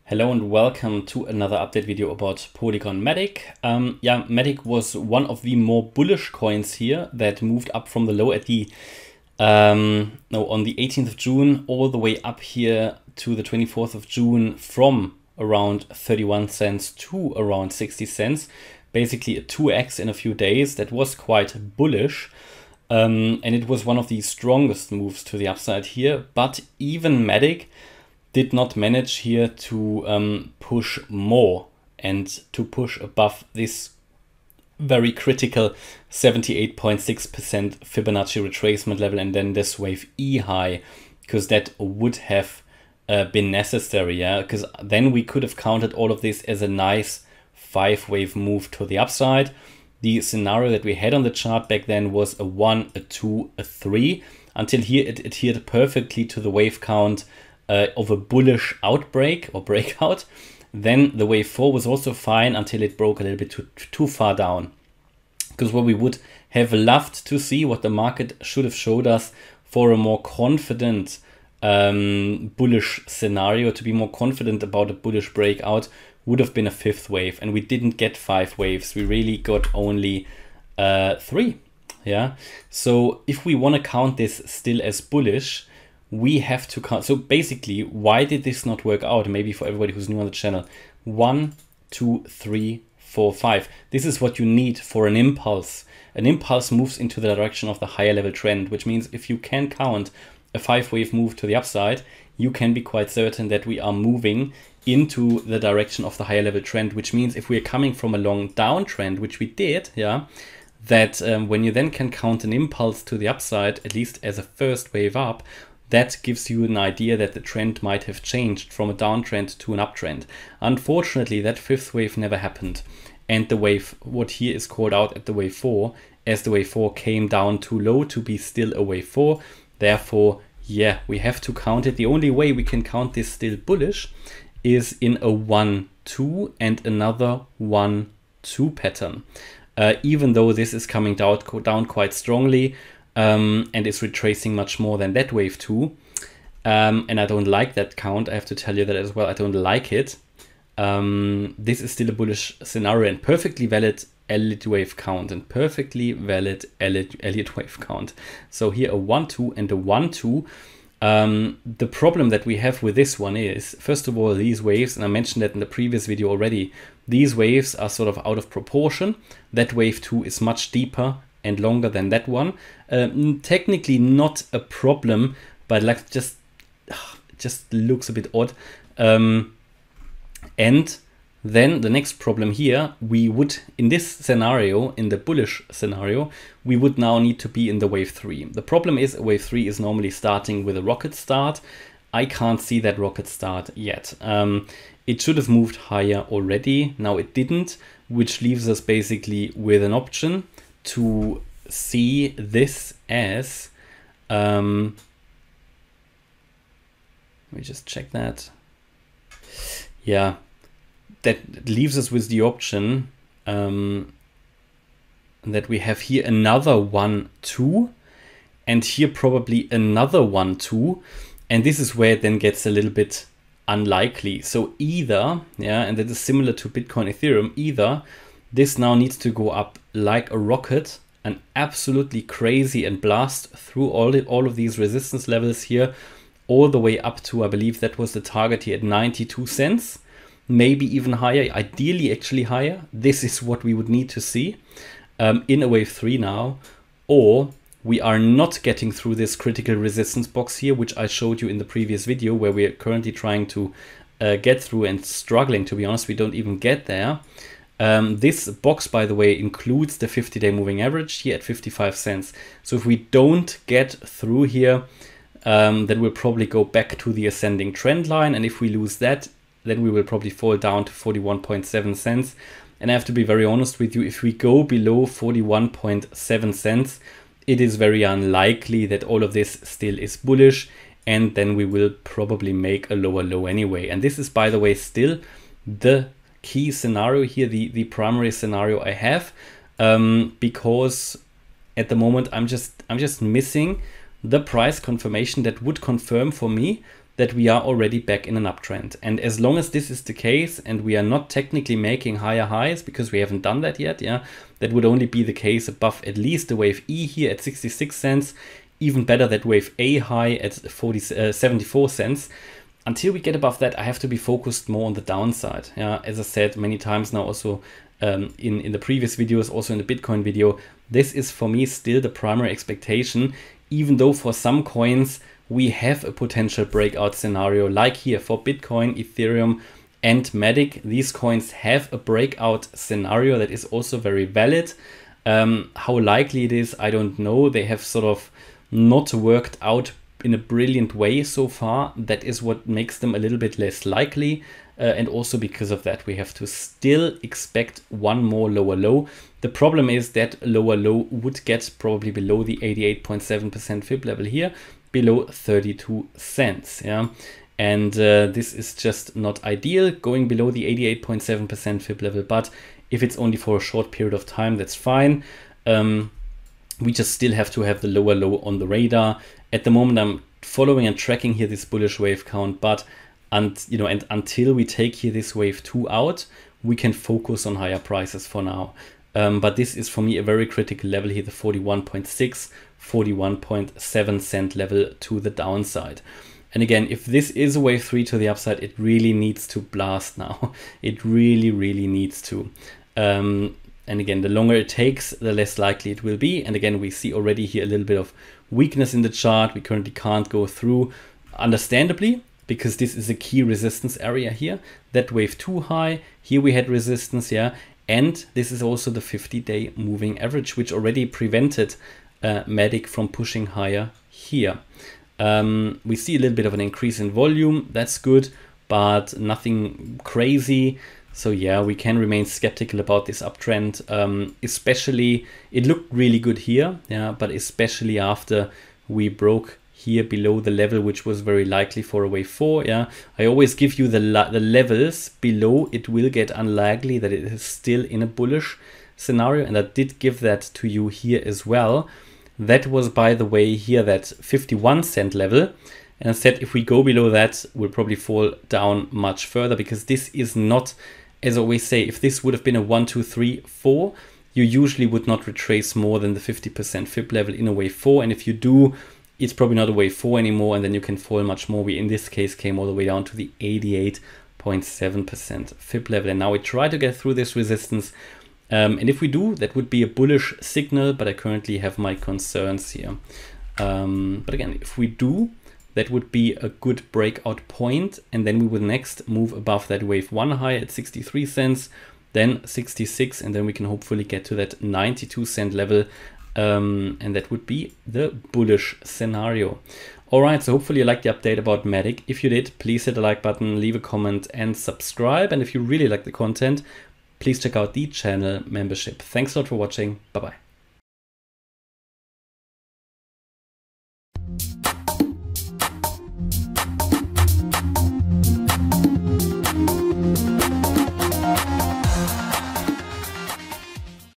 Hello and welcome to another update video about Polygon MATIC. MATIC was one of the more bullish coins here that moved up from the low at the on the 18th of June all the way up here to the 24th of June from around 31 cents to around 60 cents. Basically a 2x in a few days. That was quite bullish. And it was one of the strongest moves to the upside here. But even MATIC did not manage here to push more and to push above this very critical 78.6% Fibonacci retracement level and then this wave E high, because that would have been necessary, because then we could have counted all of this as a nice 5-wave move to the upside. The scenario that we had on the chart back then was a 1, a 2, a 3. Until here it adhered perfectly to the wave count of a bullish outbreak or breakout. Then the wave 4 was also fine until it broke a little bit too far down. Because what we would have loved to see, what the market should have showed us for a more confident bullish scenario, to be more confident about a bullish breakout, would have been a 5th wave. And we didn't get 5 waves. We really got only 3. Yeah. So if we want to count this still as bullish, we have to count. So basically, why did this not work out? Maybe for everybody who's new on the channel. 1, 2, 3, 4, 5. This is what you need for an impulse. An impulse moves into the direction of the higher level trend, which means if you can count a 5-wave move to the upside, you can be quite certain that we are moving into the direction of the higher level trend, which means if we are coming from a long downtrend, which we did, that when you then can count an impulse to the upside, at least as a first wave up, that gives you an idea that the trend might have changed from a downtrend to an uptrend. Unfortunately, that 5th wave never happened. And the wave, what here is called out at the wave 4, as the wave 4 came down too low to be still a wave 4. Therefore, yeah, we have to count it. The only way we can count this still bullish is in a 1, 2 and another 1, 2 pattern. Even though this is coming down quite strongly, and it's retracing much more than that wave 2. And I don't like that count. I have to tell you that as well. I don't like it. This is still a bullish scenario and perfectly valid Elliott Wave count and perfectly valid Elliott Wave count. So here a 1, 2 and a 1, 2. The problem that we have with this one is, first of all, these waves, and I mentioned that in the previous video already, these waves are sort of out of proportion. That wave 2 is much deeper and longer than that one. Technically not a problem, but like just looks a bit odd. And then the next problem here, we would, in this scenario, in the bullish scenario, we would now need to be in the wave 3. The problem is wave 3 is normally starting with a rocket start. I can't see that rocket start yet. It should have moved higher already. Now it didn't, which leaves us basically with an option to see this as, let me just check that. Yeah, that leaves us with the option that we have here another 1, 2, and here probably another 1, 2, and this is where it then gets a little bit unlikely. So either, and that is similar to Bitcoin, Ethereum, either this now needs to go up like a rocket and absolutely crazy and blast through all of these resistance levels here, all the way up to, I believe that was the target here at 92 cents, maybe even higher, ideally actually higher. This is what we would need to see in a wave 3 now, or we are not getting through this critical resistance box here, which I showed you in the previous video, where we are currently trying to get through and struggling. To be honest, we don't even get there. This box, by the way, includes the 50-day moving average here at 55 cents. So if we don't get through here, then we'll probably go back to the ascending trend line. And if we lose that, then we will probably fall down to 41.7 cents. And I have to be very honest with you, if we go below 41.7 cents, it is very unlikely that all of this still is bullish. And then we will probably make a lower low anyway. And this is, by the way, still the key scenario here, the primary scenario I have, because at the moment I'm just missing the price confirmation that would confirm for me that we are already back in an uptrend. And as long as this is the case and we are not technically making higher highs, because we haven't done that yet, yeah, that would only be the case above at least the wave E here at 66 cents, even better that wave A high at 74 cents. Until we get above that, I have to be focused more on the downside. Yeah, as I said many times now, also in the previous videos, also in the Bitcoin video, this is for me still the primary expectation, even though for some coins we have a potential breakout scenario, like here for Bitcoin, Ethereum, and MATIC. These coins have a breakout scenario that is also very valid. How likely it is, I don't know. They have sort of not worked out in a brilliant way so far. That is what makes them a little bit less likely. And also because of that, we have to still expect one more lower low. The problem is that lower low would get probably below the 88.7% fib level here, below 32 cents. Yeah, and this is just not ideal, going below the 88.7% fib level. But if it's only for a short period of time, that's fine. We just still have to have the lower low on the radar. At the moment, I'm following and tracking here this bullish wave count, but until we take here this wave 2 out, we can focus on higher prices for now. But this is for me a very critical level here, the 41.6, 41.7 cent level to the downside. And again, if this is a wave 3 to the upside, it really needs to blast now. It really, really needs to. And again, the longer it takes, the less likely it will be. And again, we see already here a little bit of weakness in the chart. We currently can't go through, understandably, because this is a key resistance area here. That wave 2 high, here we had resistance, yeah. And this is also the 50-day moving average, which already prevented MATIC from pushing higher here. We see a little bit of an increase in volume. That's good, but nothing crazy. So yeah, we can remain skeptical about this uptrend, especially, it looked really good here, yeah, but especially after we broke here below the level, which was very likely for a wave 4, yeah. I always give you the levels below. It will get unlikely that it is still in a bullish scenario, and I did give that to you here as well. That was, by the way, here that 51 cent level. And I said if we go below that, we'll probably fall down much further, because this is not, as I always say, if this would have been a 1, 2, 3, 4, you usually would not retrace more than the 50% fib level in a wave 4. And if you do, it's probably not a wave 4 anymore, and then you can fall much more. We, in this case, came all the way down to the 88.7% fib level. And now we try to get through this resistance. And if we do, that would be a bullish signal, but I currently have my concerns here. But again, if we do, that would be a good breakout point, and then we would next move above that wave 1 high at 63 cents, then 66, and then we can hopefully get to that 92 cent level, and that would be the bullish scenario. All right, so hopefully you liked the update about MATIC. If you did, please hit the like button, leave a comment, and subscribe. And if you really like the content, please check out the channel membership. Thanks a lot for watching. Bye-bye.